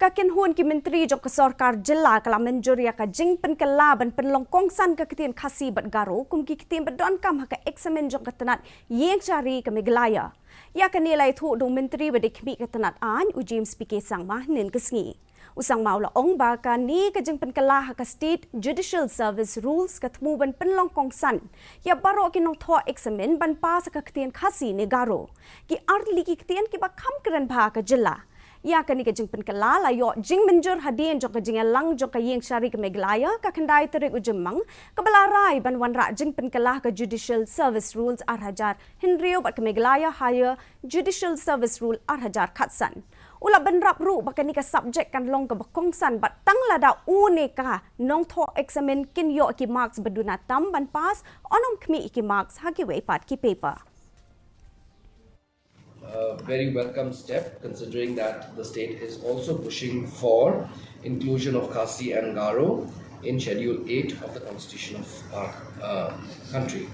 Kakin hun ki menteri jok kesorkar jela kala menjuria ka jing penkala ban Pynlong Kongsan ka Ktien Khasi bat Garo kum ki Ktien badon kam ha ka eksamen jok ketenat yeng cari ke Meghalaya. Ya ka nilai thu dong menteri badikmi ketenat an u James PK sang mah nen kesngi. Usang mau la ong ba ka ni ka jing penkala ha ka state Judicial Service Rules ka temu ban Pynlong Kongsan. Ya baro ki nong tho eksamen ban pas ka Ktien Khasi ne Garo. Ki arli ki Ktien ki ba kham keren ba ka jela. Ya kani ka jing penkala la yo jing menjur hadien jok ka jing lang jok ka yeng syari ke Meghalaya ka kendai terik ujemang ka balarai ban wanra jing penkala ka Judicial Service Rules arhajar Hinrio bat ke Meghalaya hire Judicial Service Rule arhajar Kongsan. Ula benrap ru bakani ka subject kan long ka Kongsan bat tang lada une ka nong tho examen kin yo ki marks baduna tam ban pas onom kmi ki marks ha ki we pat ki paper. A very welcome step, considering that the state is also pushing for inclusion of Khasi and Garo in Schedule 8 of the Constitution of our country.